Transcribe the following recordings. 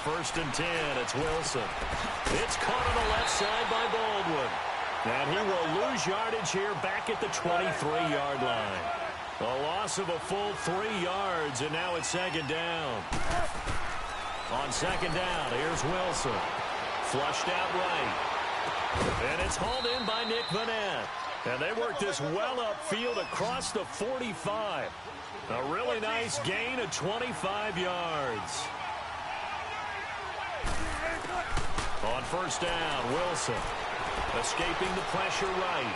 first and 10. It's Wilson. It's caught on the left side by Baldwin. And he will lose yardage here back at the 23-yard line. A loss of a full 3 yards, and now it's second down. On second down, here's Wilson. Flushed out right. And it's hauled in by Nick Vanette. And they work this well upfield across the 45. A really nice gain of 25 yards. On first down, Wilson escaping the pressure right.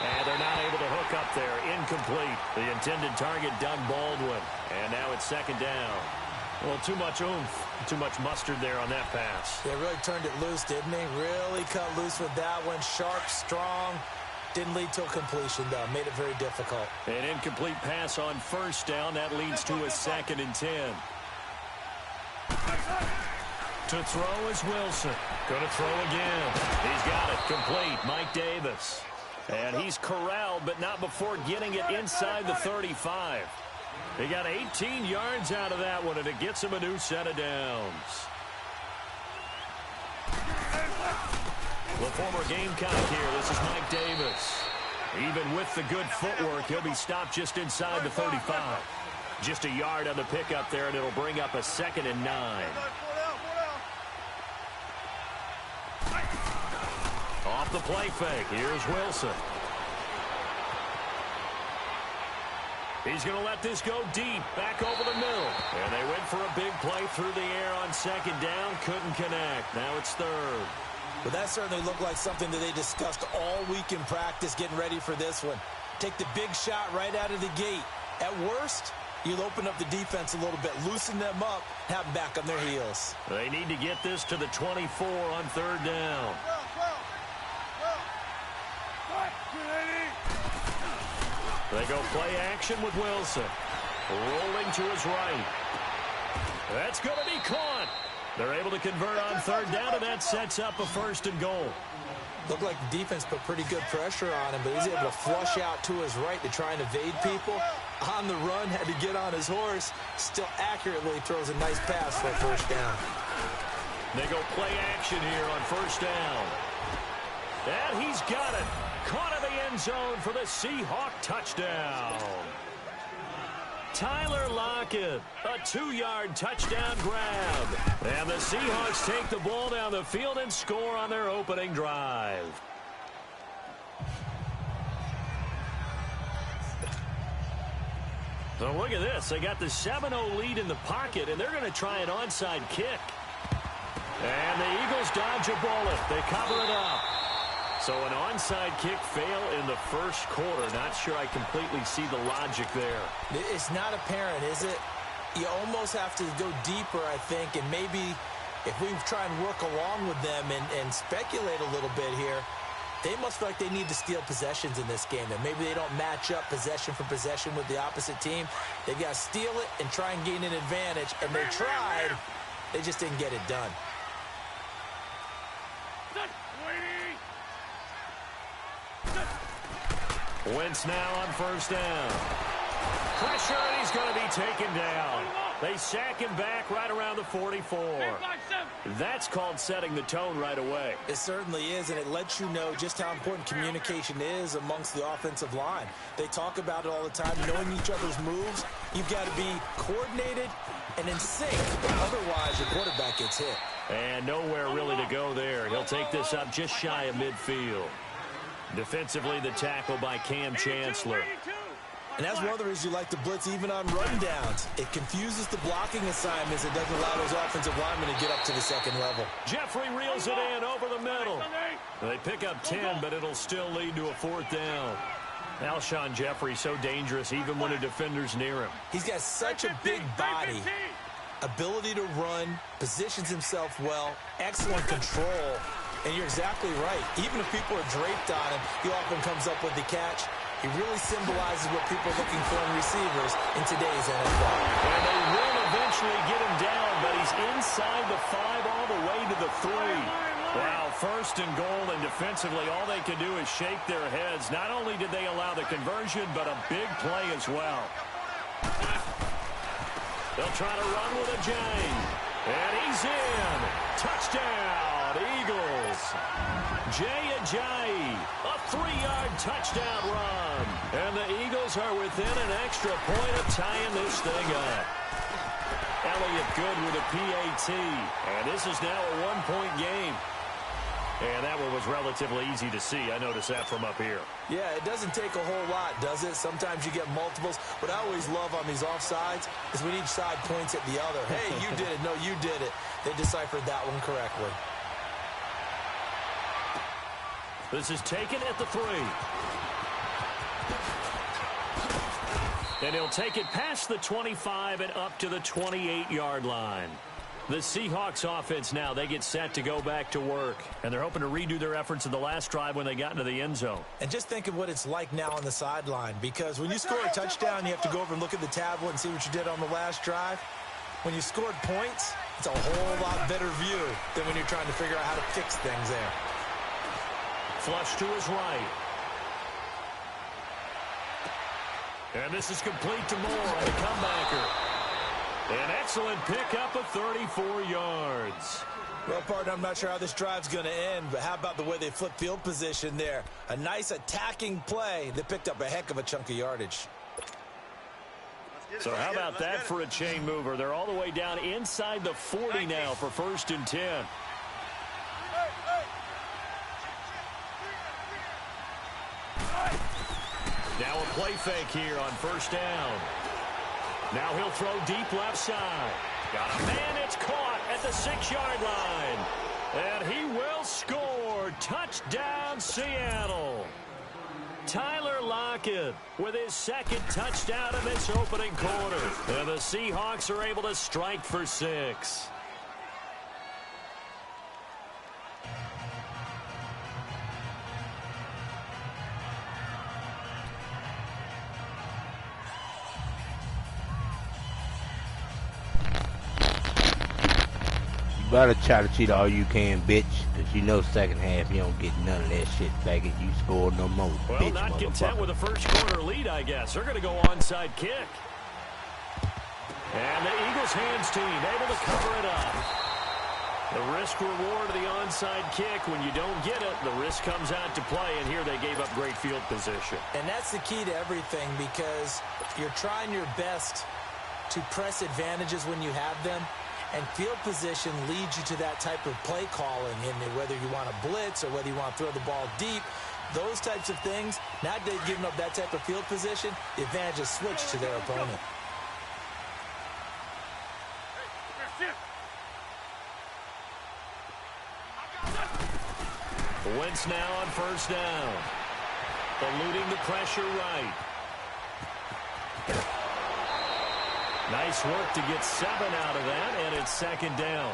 And they're not able to hook up there. Incomplete. The intended target, Doug Baldwin. And now it's second down. Well, too much oomph, too much mustard there on that pass. Yeah, really turned it loose, didn't he? Really cut loose with that one. Sharp, strong. Didn't lead to a completion, though. Made it very difficult. An incomplete pass on first down. That leads to a second and 10. To throw is Wilson. Going to throw again. He's got it. Complete. Mike Davis. And he's corralled, but not before getting it inside the 35. He got 18 yards out of that one, and it gets him a new set of downs. The former Gamecock here. This is Mike Davis. Even with the good footwork, he'll be stopped just inside the 35. Just a yard on the pickup there, and it'll bring up a second and 9. Off the play fake. Here's Wilson. He's going to let this go deep, back over the middle. And they went for a big play through the air on second down. Couldn't connect. Now it's third. But that certainly looked like something that they discussed all week in practice, getting ready for this one. Take the big shot right out of the gate. At worst, you'll open up the defense a little bit, loosen them up, have them back on their heels. They need to get this to the 24 on third down. They go play action with Wilson. Rolling to his right. That's going to be caught. They're able to convert on third down, and that sets up a first and goal. Looked like the defense put pretty good pressure on him, but he's able to flush out to his right to try and evade people. On the run, had to get on his horse. Still accurately throws a nice pass for a first down. They go play action here on first down. And he's got it. Caught in the end zone for the Seahawk touchdown. Tyler Lockett, a 2-yard touchdown grab. And the Seahawks take the ball down the field and score on their opening drive. So look at this. They got the 7-0 lead in the pocket, and they're going to try an onside kick. And the Eagles dodge a bullet. They cover it up. So an onside kick fail in the first quarter. Not sure I completely see the logic there. It's not apparent, is it? You almost have to go deeper, I think, and maybe if we try and work along with them and speculate a little bit here, they must feel like they need to steal possessions in this game, and maybe they don't match up possession for possession with the opposite team. They've got to steal it and try and gain an advantage, and they tried. They just didn't get it done. Wentz now on first down. Pressure, and he's going to be taken down. They sack him back right around the 44. That's called setting the tone right away. It certainly is, and it lets you know just how important communication is amongst the offensive line. They talk about it all the time, knowing each other's moves. You've got to be coordinated and in sync. Otherwise, your quarterback gets hit. And nowhere really to go there. He'll take this up just shy of midfield. Defensively, the tackle by Cam Chancellor. And that's one of the reasons you like to blitz even on rundowns. It confuses the blocking assignments. It doesn't allow those offensive linemen to get up to the second level. Jeffrey reels it in over the middle. They pick up 10, but it'll still lead to a fourth down. Alshon Jeffrey so dangerous even when a defender's near him. He's got such a big body. Ability to run, positions himself well, excellent control. And you're exactly right. Even if people are draped on him, he often comes up with the catch. He really symbolizes what people are looking for in receivers in today's NFL. And they will eventually get him down, but he's inside the 5 all the way to the 3. Wow, first and goal, and defensively all they can do is shake their heads. Not only did they allow the conversion, but a big play as well. They'll try to run with a J. And he's in. Touchdown, Eagles. Jay Ajayi, a 3-yard touchdown run. And the Eagles are within an extra point of tying this thing up. Elliott good with a PAT. And this is now a 1-point game. And that one was relatively easy to see. I noticed that from up here. Yeah, it doesn't take a whole lot, does it? Sometimes you get multiples. What I always love on these offsides is when each side points at the other. Hey, you did it. No, you did it. They deciphered that one correctly. This is taken at the 3. And he'll take it past the 25 and up to the 28-yard line. The Seahawks offense now, they get set to go back to work. And they're hoping to redo their efforts in the last drive when they got into the end zone. And just think of what it's like now on the sideline. Because when you score a touchdown, you have to go over and look at the tablet and see what you did on the last drive. When you scored points, it's a whole lot better view than when you're trying to figure out how to fix things there. Flush to his right. And this is complete to Moore, the comebacker. An excellent pickup of 34 yards. Well, partner, I'm not sure how this drive's going to end, but how about the way they flip field position there? A nice attacking play that picked up a heck of a chunk of yardage. So how about that for a chain mover? They're all the way down inside the 40 now for 1st and 10. Now a play fake here on 1st down. Now he'll throw deep left side. Got a man, it's caught at the 6-yard line. And he will score. Touchdown, Seattle. Tyler Lockett with his 2nd touchdown in this opening quarter. And the Seahawks are able to strike for 6. Better try to cheat all you can, bitch, because you know second half you don't get none of that shit, faggot. You score no more, well, bitch, not content with a first quarter lead, I guess. They're going to go onside kick. And the Eagles hands team able to cover it up. The risk reward of the onside kick. When you don't get it, the risk comes out to play, and here they gave up great field position. And that's the key to everything, because you're trying your best to press advantages when you have them. And field position leads you to that type of play calling, and whether you want to blitz or whether you want to throw the ball deep, those types of things, now they've given up that type of field position, the advantage is switched to their opponent. Wentz now on 1st down. Eluding the pressure right. Nice work to get 7 out of that, and it's 2nd down.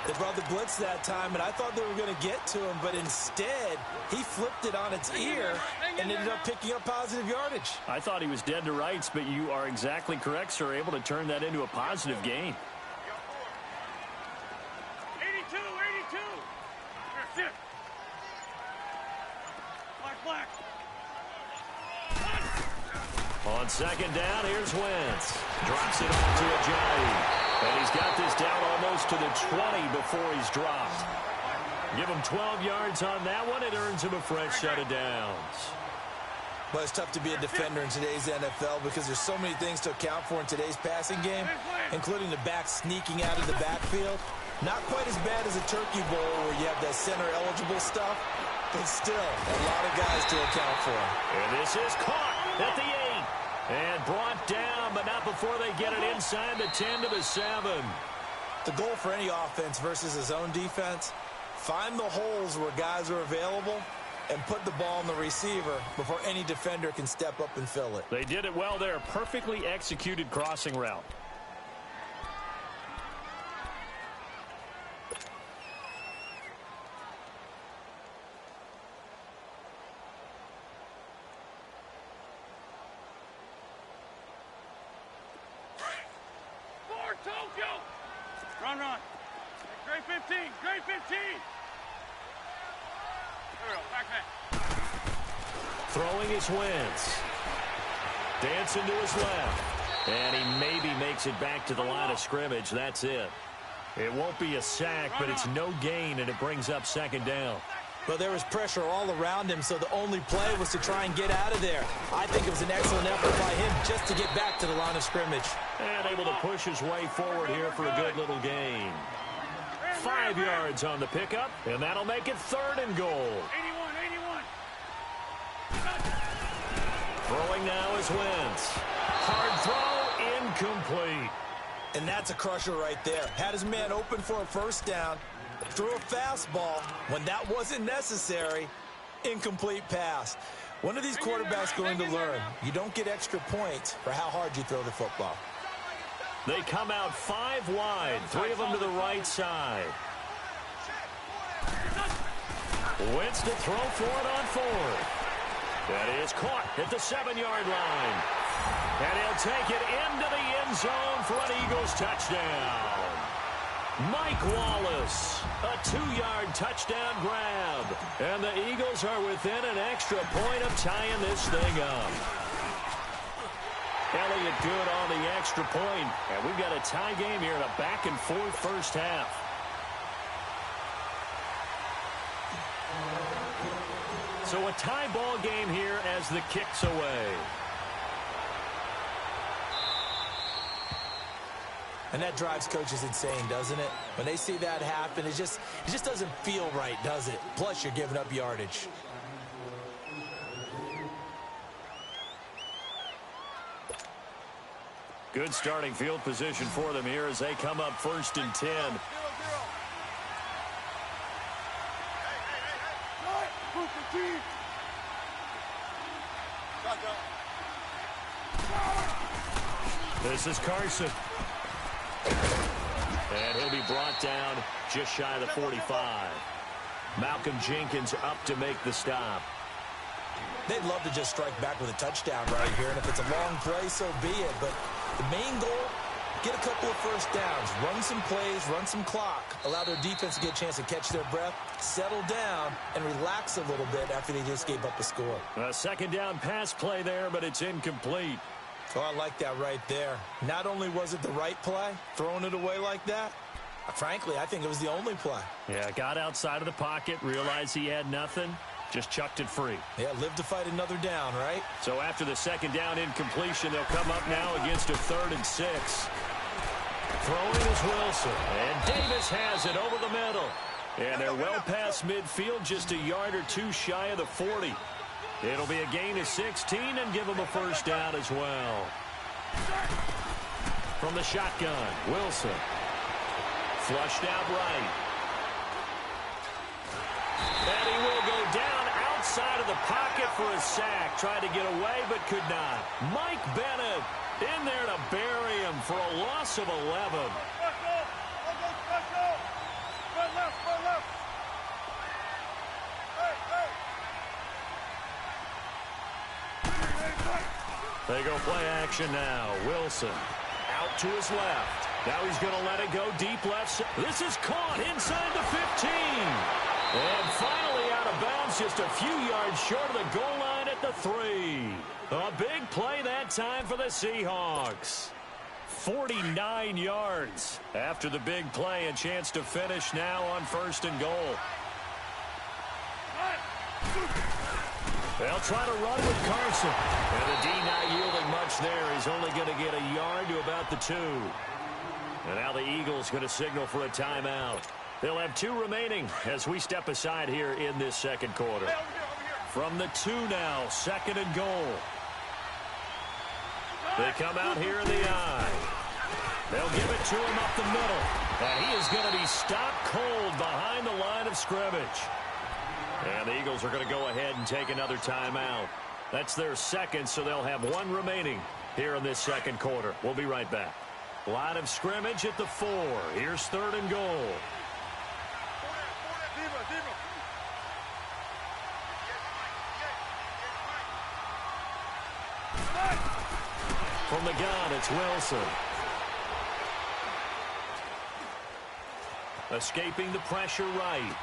They brought the blitz that time, and I thought they were going to get to him, but instead, he flipped it on its ear and ended up picking up positive yardage. I thought he was dead to rights, but you are exactly correct, sir, able to turn that into a positive gain. 82. Black. On 2nd down, here's Wentz. Drops it off to Ajayi. And he's got this down almost to the 20 before he's dropped. Give him 12 yards on that one. It earns him a fresh set of downs. But it's tough to be a defender in today's NFL because there's so many things to account for in today's passing game, including the back sneaking out of the backfield. Not quite as bad as a turkey bowl where you have that center-eligible stuff, but still a lot of guys to account for. And this is caught at the 8. And brought down, but not before they get it inside the 10 to the 7. The goal for any offense versus his own defense, find the holes where guys are available and put the ball on the receiver before any defender can step up and fill it. They did it well there. Perfectly executed crossing route. Run. Grade 15. Grade 15. There we go. Back man. Throwing his Wentz. Dancing to his left. And he maybe makes it back to the line of scrimmage. That's it. It won't be a sack, but it's no gain, and it brings up second down. Well, there was pressure all around him, so the only play was to try and get out of there. I think it was an excellent effort by him just to get back to the line of scrimmage. And able to push his way forward here for a good little gain. 5 yards on the pickup, and that'll make it 3rd and goal. 81. Throwing now is Wentz. Hard throw, incomplete. And that's a crusher right there. Had his man open for a first down, threw a fastball when that wasn't necessary. Incomplete pass. When are these quarterbacks going to learn? You don't get extra points for how hard you throw the football. They come out 5 wide, 3 of them to the right side. Wentz to throw for it on 4th. That is caught at the 7-yard line. And he'll take it into the end zone for an Eagles touchdown. Mike Wallace, a 2-yard touchdown grab. And the Eagles are within an extra point of tying this thing up. Elliott good on the extra point. And we've got a tie game here in a back-and-forth first half. So a tie ball game here as the kick's away. And that drives coaches insane, doesn't it? When they see that happen, it just doesn't feel right, does it? Plus, you're giving up yardage. Good starting field position for them here as they come up 1st and 10. This is Carson. And he'll be brought down just shy of the 45. Malcolm Jenkins up to make the stop. They'd love to just strike back with a touchdown right here, and if it's a long play, so be it. But the main goal, get a couple of first downs, run some plays, run some clock, allow their defense to get a chance to catch their breath, settle down, and relax a little bit after they just gave up a score. A second down pass play there, but it's incomplete. Oh, I like that right there. Not only was it the right play, throwing it away like that, frankly, I think it was the only play. Yeah, got outside of the pocket, realized he had nothing, just chucked it free. Yeah, live to fight another down, right? So after the second down incompletion, they'll come up now against a 3rd and 6. Throwing is Wilson, and Davis has it over the middle. And they're well past midfield, just a yard or 2 shy of the 40. It'll be a gain of 16 and give them a first down as well. From the shotgun, Wilson. Flushed out right. And he will go down outside of the pocket for a sack. Tried to get away, but could not. Mike Bennett in there to bury him for a loss of 11. They go play action now. Wilson out to his left. Now he's going to let it go deep left. This is caught inside the 15. And finally out of bounds, just a few yards short of the goal line at the 3. A big play that time for the Seahawks. 49 yards after the big play, and chance to finish now on 1st and goal. They'll try to run with Carson. And the D not yielding much there. He's only going to get a yard to about the 2. And now the Eagles going to signal for a timeout. They'll have 2 remaining as we step aside here in this second quarter. From the 2 now, 2nd and goal. They come out here in the eye. They'll give it to him up the middle. And he is going to be stopped cold behind the line of scrimmage. And the Eagles are going to go ahead and take another timeout. That's their 2nd, so they'll have 1 remaining here in this second quarter. We'll be right back. Line of scrimmage at the 4. Here's 3rd and goal. From the gun, it's Wilson. Escaping the pressure right.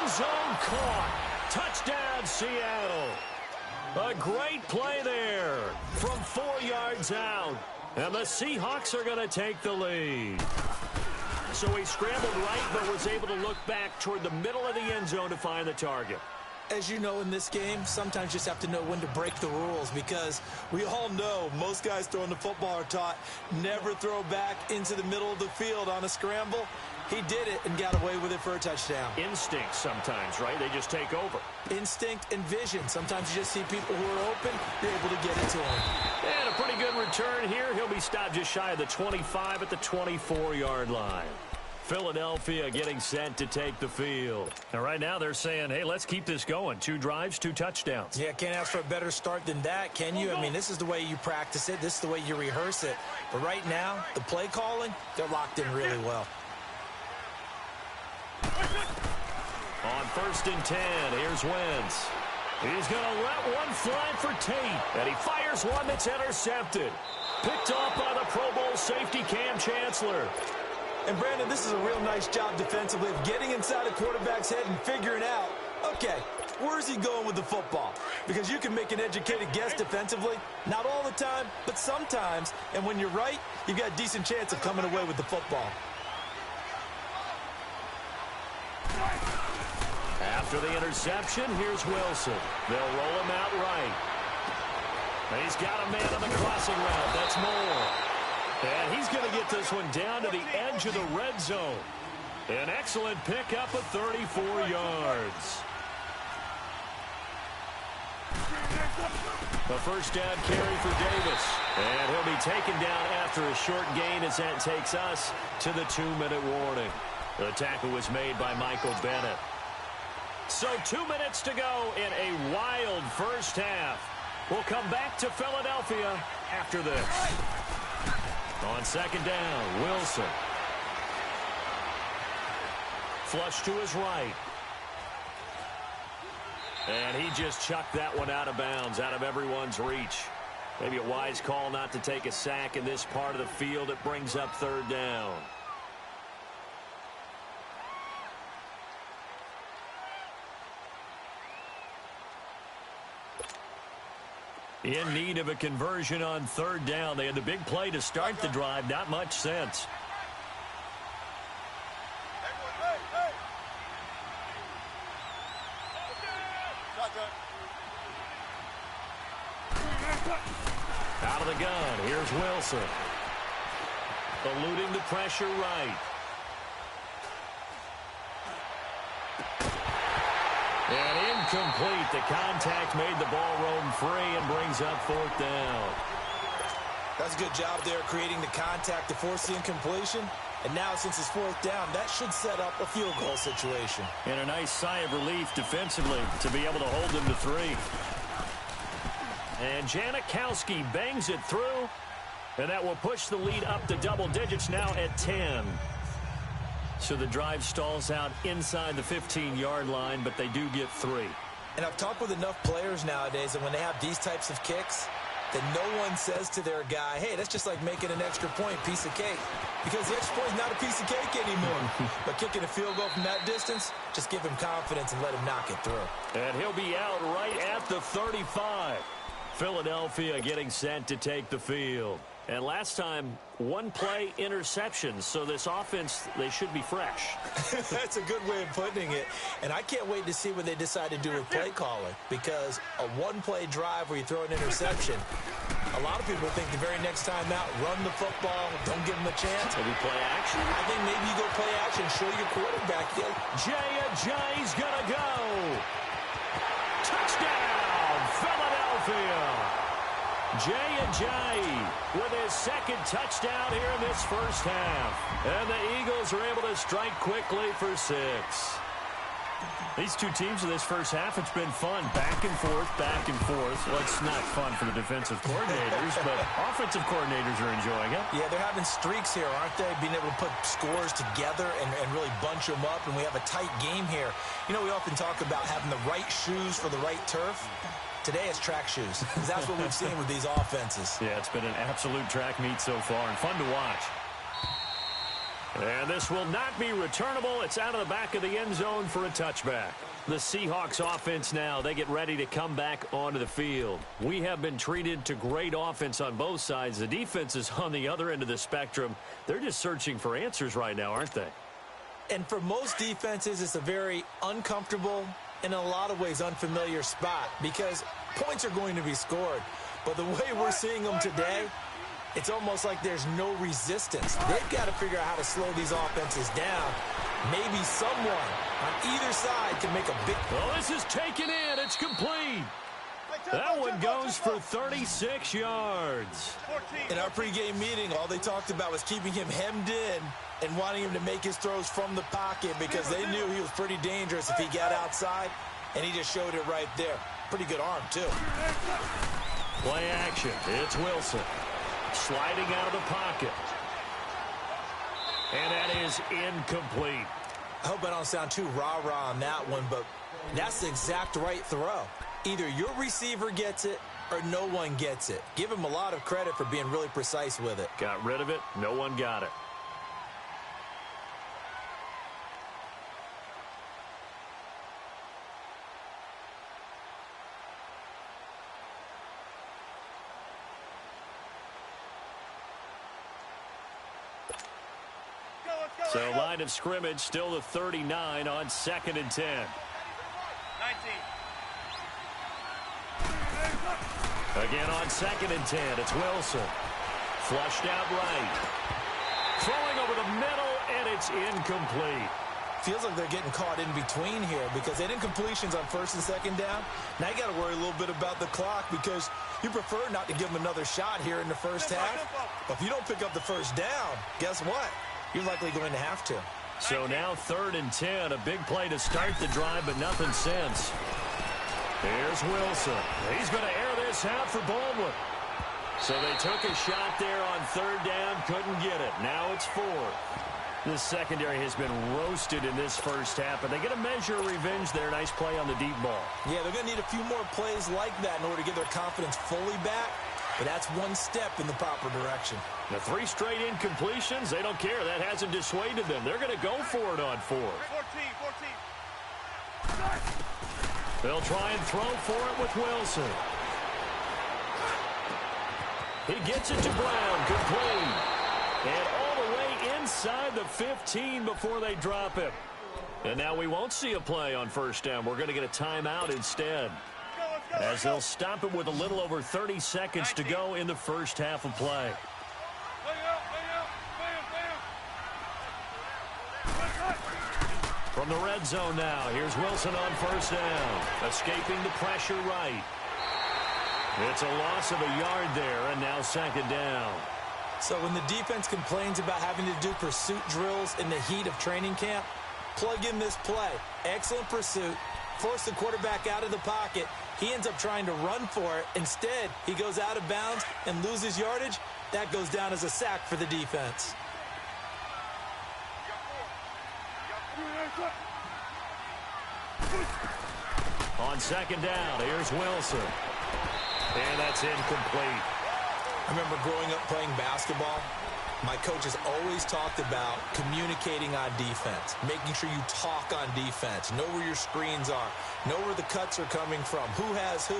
End zone caught. Touchdown, Seattle. A great play there from 4 yards out. And the Seahawks are going to take the lead. So he scrambled right, but was able to look back toward the middle of the end zone to find the target. As you know, in this game, sometimes you just have to know when to break the rules, because we all know most guys throwing the football are taught never throw back into the middle of the field on a scramble. He did it and got away with it for a touchdown. Instinct sometimes, right? They just take over. Instinct and vision. Sometimes you just see people who are open, you're able to get it to them. And a pretty good return here. He'll be stopped just shy of the 25 at the 24-yard line. Philadelphia getting set to take the field. And right now they're saying, hey, let's keep this going. 2 drives, 2 touchdowns. Yeah, can't ask for a better start than that, can you? I mean, this is the way you practice it. This is the way you rehearse it. But right now, the play calling, they're locked in really well. On 1st and 10, here's Wentz. He's going to let one fly for Tate. And he fires one that's intercepted. Picked off by the Pro Bowl safety Cam Chancellor. And, Brandon, this is a real nice job defensively of getting inside a quarterback's head and figuring out, okay, where's he going with the football? Because you can make an educated guess defensively. Not all the time, but sometimes. And when you're right, you've got a decent chance of coming away with the football. After the interception, here's Wilson. They'll roll him out right. He's got a man on the crossing route. That's Moore. And he's going to get this one down to the edge of the red zone. An excellent pickup of 34 yards. A first down carry for Davis. And he'll be taken down after a short gain as that takes us to the 2-minute warning. The tackle was made by Michael Bennett. So 2 minutes to go in a wild first half. We'll come back to Philadelphia after this. On 2nd down, Wilson. Flush to his right. And he just chucked that one out of bounds, out of everyone's reach. Maybe a wise call not to take a sack in this part of the field. It brings up 3rd down. In need of a conversion on 3rd down. They had the big play to start the drive. Not much sense. Out of the gun. Here's Wilson. Eluding the pressure right. And incomplete. The contact made the ball roam free and brings up 4th down. That's a good job there creating the contact to force the incompletion. And now since it's 4th down, that should set up a field goal situation. And a nice sigh of relief defensively to be able to hold them to 3. And Janikowski bangs it through. And that will push the lead up to double digits now at 10. So the drive stalls out inside the 15-yard line, but they do get 3. And I've talked with enough players nowadays that when they have these types of kicks, that no one says to their guy, hey, that's just like making an extra point, piece of cake. Because the extra point is not a piece of cake anymore. But kicking a field goal from that distance, just give him confidence and let him knock it through. And he'll be out right at the 35. Philadelphia getting set to take the field. And last time, 1-play interception. So this offense, they should be fresh. That's a good way of putting it. And I can't wait to see what they decide to do with play calling. Because a 1-play drive where you throw an interception, a lot of people think the very next time out, run the football, don't give them a chance. Maybe play action? I think maybe you go play action, show your quarterback. Jay's going to go. Touchdown, Philadelphia. Jay with his 2nd touchdown here in this first half. And the Eagles are able to strike quickly for 6. These two teams in this first half, it's been fun. Back and forth, back and forth. Well, it's not fun for the defensive coordinators, but offensive coordinators are enjoying it. Yeah, they're having streaks here, aren't they? Being able to put scores together and really bunch them up, and we have a tight game here. You know, we often talk about having the right shoes for the right turf. Today it's track shoes, because that's what we've seen with these offenses. Yeah, it's been an absolute track meet so far, and fun to watch. And this will not be returnable. It's out of the back of the end zone for a touchback. The Seahawks offense now, they get ready to come back onto the field. We have been treated to great offense on both sides. The defense is on the other end of the spectrum. They're just searching for answers right now, aren't they? And for most defenses, it's a very uncomfortable, in a lot of ways, unfamiliar spot because points are going to be scored. But the way we're seeing them today, it's almost like there's no resistance. They've got to figure out how to slow these offenses down. Maybe someone on either side can make a big... Well, this is taken in. It's complete. That one goes for 36 yards. In our pregame meeting, all they talked about was keeping him hemmed in and wanting him to make his throws from the pocket because they knew he was pretty dangerous if he got outside, and he just showed it right there. Pretty good arm, too. Play action. It's Wilson. Sliding out of the pocket. And that is incomplete. I hope I don't sound too rah-rah on that one, but that's the exact right throw. Either your receiver gets it or no one gets it. Give him a lot of credit for being really precise with it. Got rid of it. No one got it. So line of scrimmage still the 39 on 2nd and 10. 19. Again on 2nd and 10, it's Wilson. Flushed out right. Throwing over the middle, and it's incomplete. Feels like they're getting caught in between here because they didn't completions on 1st and 2nd down. Now you got to worry a little bit about the clock because you prefer not to give them another shot here in the first half. But if you don't pick up the first down, guess what? You're likely going to have to. So now 3rd and 10, a big play to start the drive, but nothing since. Here's Wilson. He's going to air this out for Baldwin. So they took a shot there on 3rd down, couldn't get it. Now it's 4th. The secondary has been roasted in this first half, but they get a measure of revenge there. Nice play on the deep ball. Yeah, they're going to need a few more plays like that in order to get their confidence fully back. But that's one step in the proper direction. The 3 straight incompletions, they don't care. That hasn't dissuaded them. They're going to go for it on 4th. 14. They'll try and throw for it with Wilson. He gets it to Brown, complete. And all the way inside the 15 before they drop him. And now we won't see a play on 1st down. We're going to get a timeout instead. As they'll stop it with a little over 30 seconds to go in the first half of play. From the red zone now, here's Wilson on 1st down. Escaping the pressure right. It's a loss of a yard there, and now 2nd down. So when the defense complains about having to do pursuit drills in the heat of training camp, plug in this play. Excellent pursuit. Force the quarterback out of the pocket. He ends up trying to run for it. Instead, he goes out of bounds and loses yardage. That goes down as a sack for the defense. On 2nd down, here's Wilson. And that's incomplete. I remember growing up playing basketball. My coaches always talked about communicating on defense, making sure you talk on defense, know where your screens are, know where the cuts are coming from, who has who.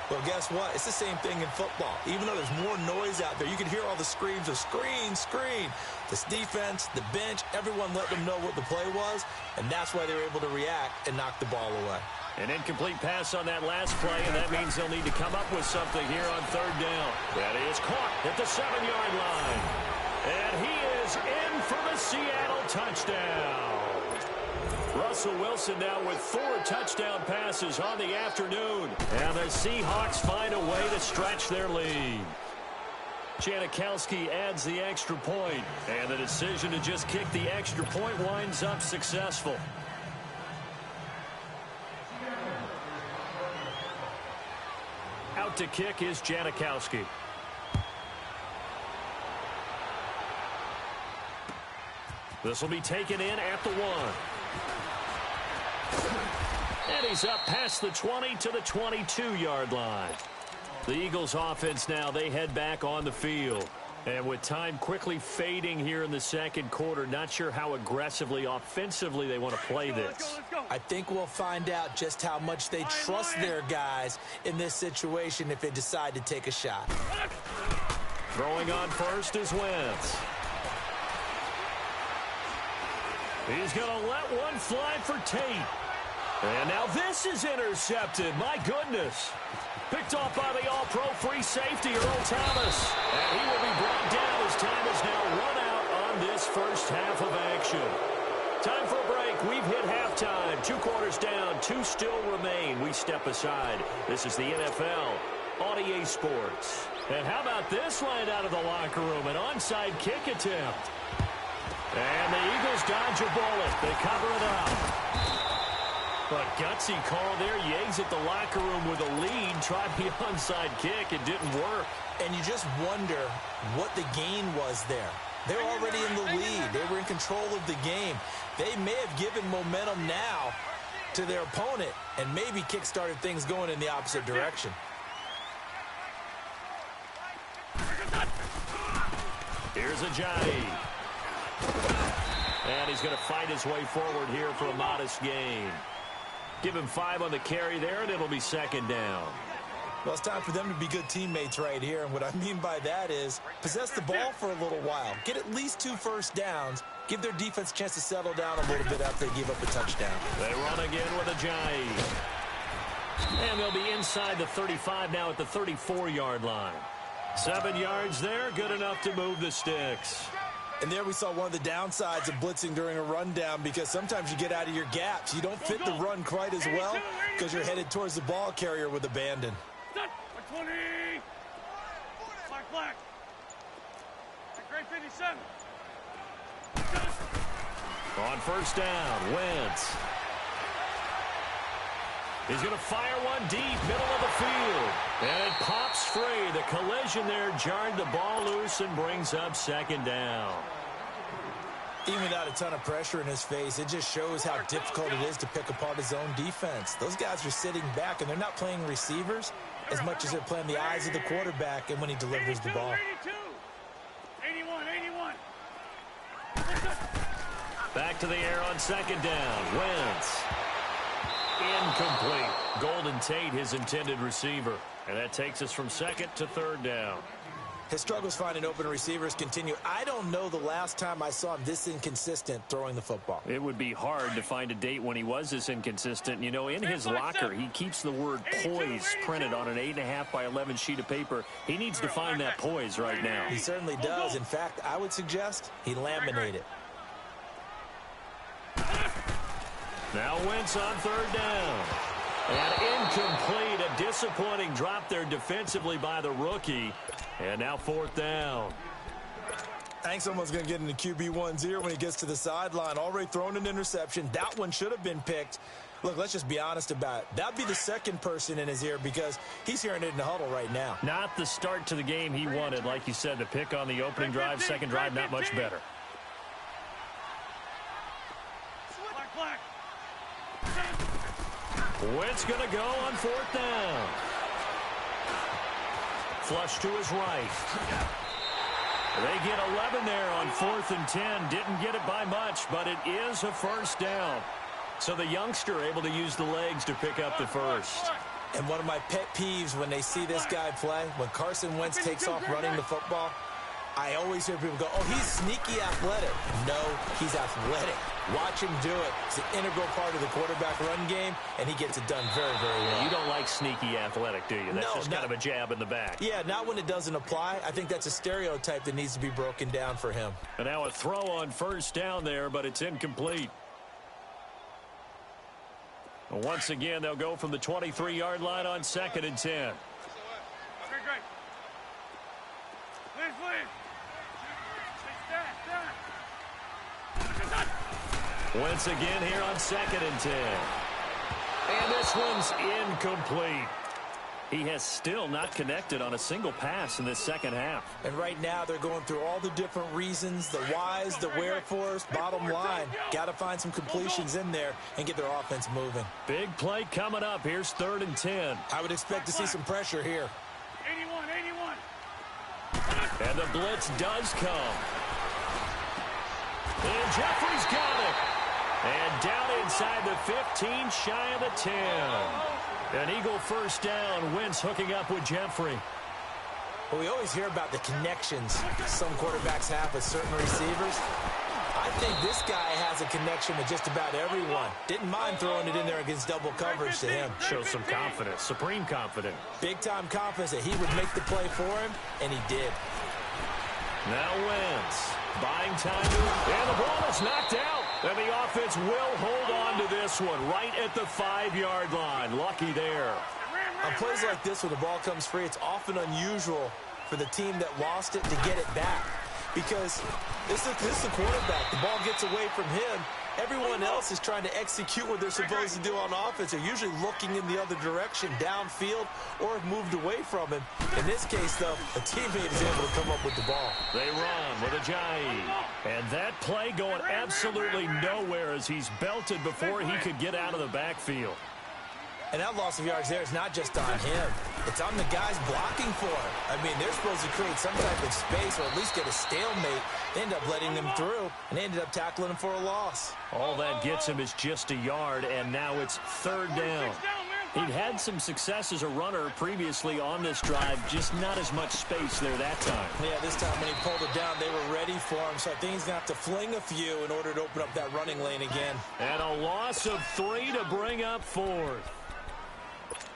Well, guess what? It's the same thing in football. Even though there's more noise out there, you can hear all the screams of screen, screen. This defense, the bench, everyone let them know what the play was, and that's why they were able to react and knock the ball away. An incomplete pass on that last play, and that means they'll need to come up with something here on 3rd down. That is caught at the 7-yard line. And he is in for the Seattle touchdown. Russell Wilson now with 4 touchdown passes on the afternoon. And the Seahawks find a way to stretch their lead. Janikowski adds the extra point, and the decision to just kick the extra point winds up successful. Out to kick is Janikowski. This will be taken in at the 1. And he's up past the 20 to the 22-yard line. The Eagles offense now, they head back on the field. And with time quickly fading here in the second quarter, not sure how aggressively, offensively they want to play this. Let's go. I think we'll find out just how much they trust their guys in this situation if they decide to take a shot. Throwing on first is Wentz. He's going to let one fly for Tate. And now this is intercepted. My goodness. Picked off by the all-pro free safety, Earl Thomas. And he will be brought down as time has now run out on this first half of action. Time for a break. We've hit halftime. 2 quarters down. 2 still remain. We step aside. This is the NFL on EA Sports. And how about this line out of the locker room? An onside kick attempt. And the Eagles dodge a bullet. They cover it up. But gutsy call there. You exit the locker room with a lead. Tried the onside kick. It didn't work. And you just wonder what the gain was there. They're already in the lead. They were in control of the game. They may have given momentum now to their opponent and maybe kick-started things going in the opposite direction. Here's Ajayi. And he's going to fight his way forward here for a modest gain. Give him 5 on the carry there, and it'll be second down. Well, it's time for them to be good teammates right here. And what I mean by that is possess the ball for a little while. Get at least 2 first downs. Give their defense a chance to settle down a little bit after they give up a touchdown. They run again with Ajayi. And they'll be inside the 35 now at the 34-yard line. 7 yards there, good enough to move the sticks. And there we saw one of the downsides of blitzing during a rundown, because sometimes you get out of your gaps. You don't fit the run quite as well because you're headed towards the ball carrier with abandon. 20. Black. Great 57. On first down, Wentz. He's going to fire one deep, middle of the field. And it pops free. The collision there jarred the ball loose and brings up second down. Even without a ton of pressure in his face, it just shows how difficult it is to pick apart his own defense. Those guys are sitting back, and they're not playing receivers as much as they're playing the eyes of the quarterback and when he delivers the ball. 81. Back to the air on second down. Wentz. Incomplete. Golden Tate, his intended receiver. And that takes us from second to third down. His struggles finding open receivers continue. I don't know the last time I saw him this inconsistent throwing the football. It would be hard to find a date when he was this inconsistent. You know, in his locker, he keeps the word poise printed on an 8.5 by 11 sheet of paper. He needs to find that poise right now. He certainly does. In fact, I would suggest he laminate it. Now Wentz on third down. And incomplete. A disappointing drop there defensively by the rookie. And now fourth down. I think someone's going to get into QB1-0 when he gets to the sideline. Already thrown an interception. That one should have been picked. Look, let's just be honest about it. That'd be the second person in his ear because he's hearing it in the huddle right now. Not the start to the game he wanted. Like you said, the pick on the opening drive, second drive, not much better. Black. Wentz going to go on fourth down. Flush to his right. They get 11 there on 4th and 10. Didn't get it by much, but it is a first down. So the youngster able to use the legs to pick up the first. And one of my pet peeves when they see this guy play, when Carson Wentz takes off running the football, I always hear people go, oh, he's sneaky athletic. No, he's athletic. Watch him do it. It's an integral part of the quarterback run game, and he gets it done very, very well. You don't like sneaky athletic, do you? That's just kind of a jab in the back. Yeah, not when it doesn't apply. I think that's a stereotype that needs to be broken down for him. And now a throw on first down there, but it's incomplete. Once again, they'll go from the 23-yard line on 2nd and 10. Great. Please. Once again here on 2nd and 10. And this one's incomplete. He has still not connected on a single pass in this second half. And right now they're going through all the different reasons, the whys, the wherefores. Bottom line, got to find some completions in there and get their offense moving. Big play coming up. Here's 3rd and 10. I would expect to see some pressure here. 81. And And the blitz does come. And Jeffrey's got it. And down inside the 15, shy of the 10. An Eagle first down. Wentz hooking up with Jeffrey. Well, we always hear about the connections some quarterbacks have with certain receivers. I think this guy has a connection with just about everyone. Didn't mind throwing it in there against double coverage to him. Shows some confidence, supreme confidence. Big-time confidence that he would make the play for him, and he did. Now Wentz, buying time, and the ball is knocked out. And the offense will hold on to this one right at the 5-yard line. Lucky there. On plays like this, when the ball comes free, it's often unusual for the team that lost it to get it back. Because this is the quarterback. The ball gets away from him. Everyone else is trying to execute what they're supposed to do on offense. They're usually looking in the other direction, downfield, or have moved away from him. In this case, though, a teammate is able to come up with the ball. They run with Ajayi. And that play going absolutely nowhere as he's belted before he could get out of the backfield. And that loss of yards there is not just on him. It's on the guys blocking for him. I mean, they're supposed to create some type of space or at least get a stalemate. They end up letting them through, and they ended up tackling him for a loss. All that gets him is just a yard, and now it's third down. He'd had some success as a runner previously on this drive, just not as much space there that time. Yeah, this time when he pulled it down, they were ready for him, so I think he's going to have to fling a few in order to open up that running lane again. And a loss of 3 to bring up 4th.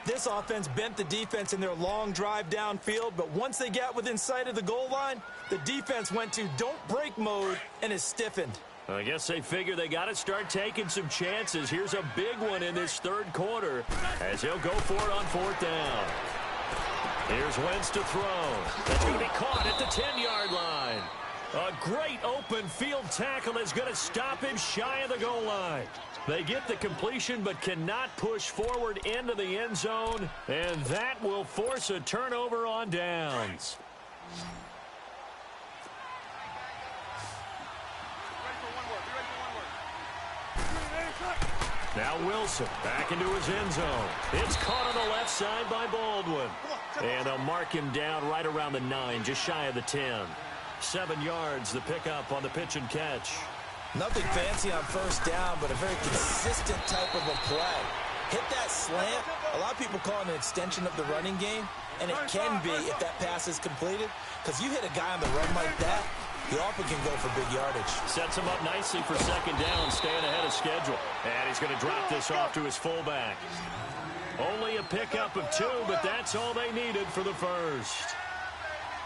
This offense bent the defense in their long drive downfield, but once they got within sight of the goal line, the defense went to don't break mode and is stiffened. I guess they figure they got to start taking some chances. Here's a big one in this third quarter as he'll go for it on 4th down. Here's Wentz to throw. That's going to be caught at the 10-yard line. A great open field tackle is going to stop him shy of the goal line. They get the completion but cannot push forward into the end zone, and that will force a turnover on downs. Now Wilson back into his end zone. It's caught on the left side by Baldwin. And they'll mark him down right around the 9, just shy of the 10. 7 yards, the pickup on the pitch and catch. Nothing fancy on first down, but a very consistent type of a play. Hit that slant. A lot of people call it an extension of the running game, and it can be if that pass is completed, because you hit a guy on the run like that, he often can go for big yardage. Sets him up nicely for second down, staying ahead of schedule. And he's going to drop this off to his fullback. Only a pickup of 2, but that's all they needed for the first.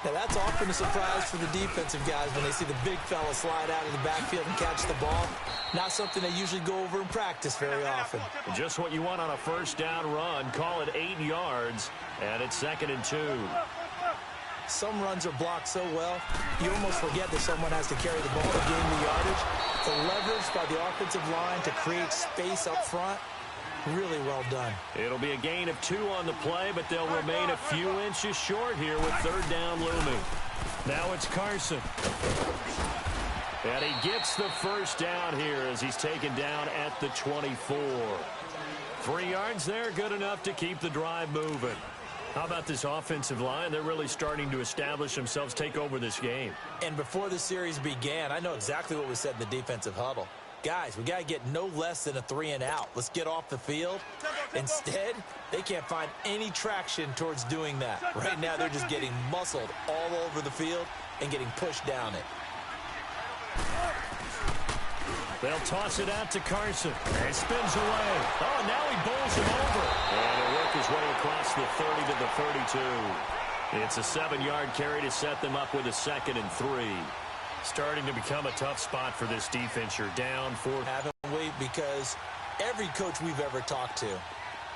Now, that's often a surprise for the defensive guys when they see the big fella slide out of the backfield and catch the ball. Not something they usually go over in practice very often. Just what you want on a first down run. Call it 8 yards, and it's 2nd and 2. Some runs are blocked so well, you almost forget that someone has to carry the ball to gain the yardage. The leverage by the offensive line to create space up front, really well done. It'll be a gain of 2 on the play, but they'll remain a few inches short here with third down looming. Now it's Carson. And he gets the first down here as he's taken down at the 24. 3 yards there, good enough to keep the drive moving. How about this offensive line? They're really starting to establish themselves, take over this game. And before the series began, I know exactly what was said in the defensive huddle. Guys, we got to get no less than a 3 and out. Let's get off the field. Instead, they can't find any traction towards doing that. Right now, they're just getting muscled all over the field and getting pushed down it. They'll toss it out to Carson. And spins away. Oh, now he bowls him over. And he'll work his way across the 30 to the 32. It's a 7-yard carry to set them up with a 2nd and 3. Starting to become a tough spot for this defense. You're down 4. Haven't we? Because every coach we've ever talked to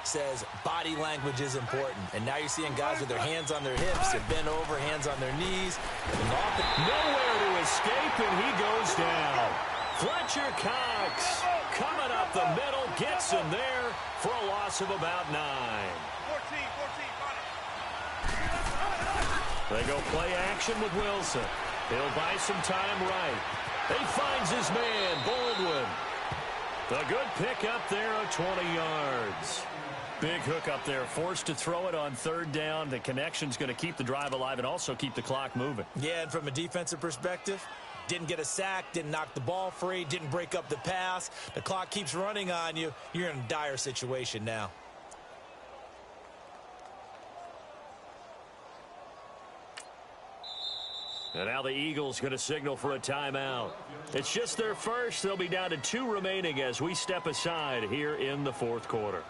says body language is important. And now you're seeing guys with their hands on their hips. They're bent over, hands on their knees. Nowhere to escape, and he goes down. Fletcher Cox coming up the middle, gets him there for a loss of about 9. 14. They go play action with Wilson. He'll buy some time right. He finds his man, Baldwin. The good pick up there of 20 yards. Big hook up there, forced to throw it on third down. The connection's going to keep the drive alive and also keep the clock moving. Yeah, and from a defensive perspective, didn't get a sack, didn't knock the ball free, didn't break up the pass. The clock keeps running on you. You're in a dire situation now. And now the Eagles going to signal for a timeout. It's just their first. They'll be down to 2 remaining as we step aside here in the fourth quarter.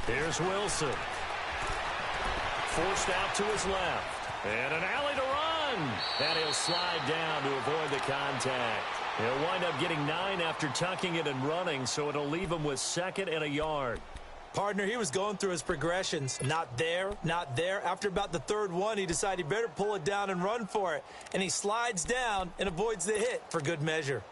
Here's Wilson. Forced out to his left. And an alley to run. And he'll slide down to avoid the contact. He'll wind up getting 9 after tucking it and running, so it'll leave him with 2nd and a yard. Partner, he was going through his progressions. Not there, not there. After about the 3rd one, he decided he better pull it down and run for it. And he slides down and avoids the hit for good measure.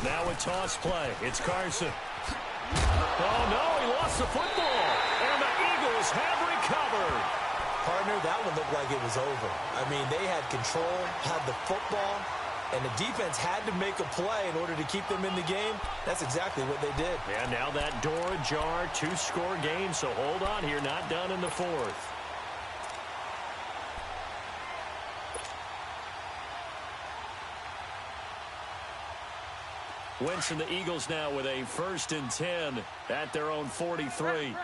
Now a toss play. It's Carson. Oh, no, he lost the football. And the Eagles have recovered. Partner, that one looked like it was over. I mean, they had control, had the football, and the defense had to make a play in order to keep them in the game. That's exactly what they did. And now that door ajar, 2-score game, so hold on here, not done in the 4th. Wentz and the Eagles now with a 1st and 10 at their own 43.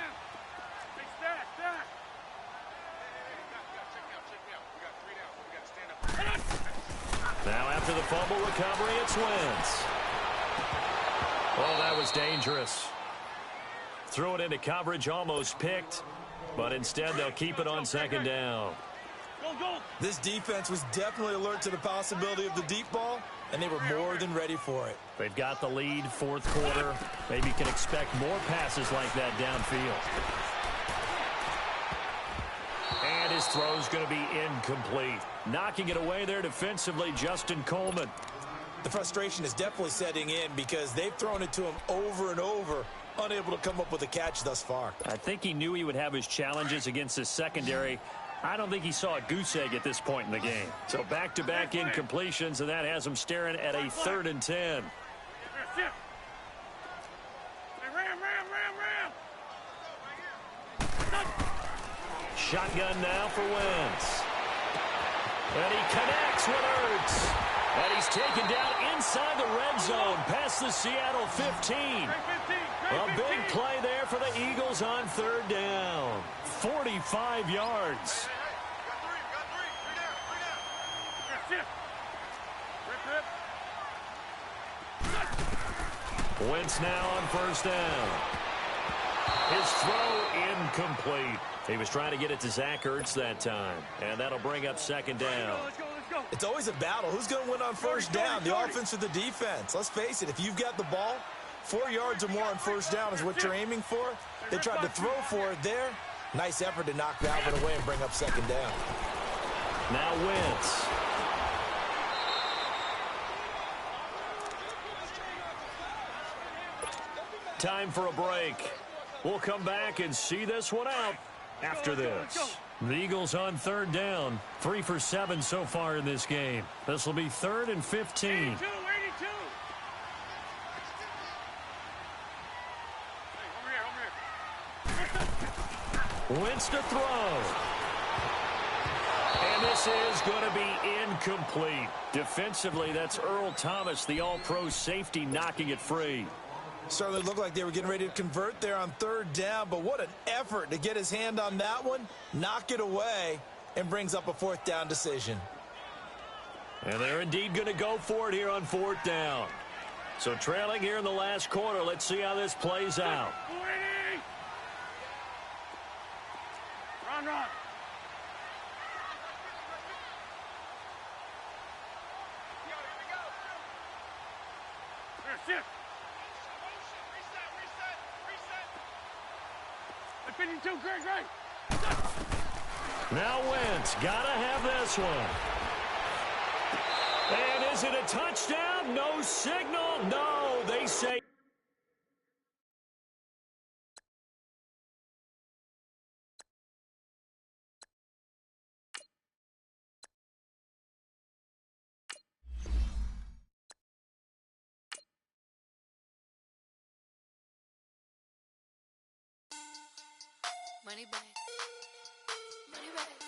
Now after the fumble recovery, it's Wentz. Oh, that was dangerous. Threw it into coverage, almost picked, but instead they'll keep it on 2nd down. This defense was definitely alert to the possibility of the deep ball, and they were more than ready for it. They've got the lead, 4th quarter. Maybe you can expect more passes like that downfield. And his throw's going to be incomplete. Knocking it away there defensively, Justin Coleman. The frustration is definitely setting in because they've thrown it to him over and over, unable to come up with a catch thus far. I think he knew he would have his challenges against his secondary. I don't think he saw a goose egg at this point in the game. So back-to-back incompletions, and that has him staring at a 3rd and 10. Shotgun now for Wentz. And he connects with Ertz. And he's taken down inside the red zone past the Seattle 15. A big play there for the Eagles on 3rd down. 45 yards. Wentz now on 1st down. His throw incomplete. He was trying to get it to Zach Ertz that time. And that'll bring up 2nd down. It's always a battle. Who's going to win on 1st down, the offense or the defense? Let's face it, if you've got the ball, 4 yards or more on 1st down is what you're aiming for. They tried to throw for it there. Nice effort to knock Dalvin away and bring up 2nd down. Now Wentz. Time for a break. We'll come back and see this one out after this. The Eagles on 3rd down. 3 for 7 so far in this game. This will be 3rd and 15. 82. Wentz to throw. And this is going to be incomplete. Defensively, that's Earl Thomas, the all-pro safety, knocking it free. Certainly looked like they were getting ready to convert there on 3rd down, but what an effort to get his hand on that one, knock it away, and brings up a 4th down decision. And they're indeed going to go for it here on 4th down. So trailing here in the last quarter. Let's see how this plays out. Run, run. Here, shift. Reset. 52, great. Now Wentz, gotta have this one. And is it a touchdown? No signal. No, they say. Money bag. Money bag.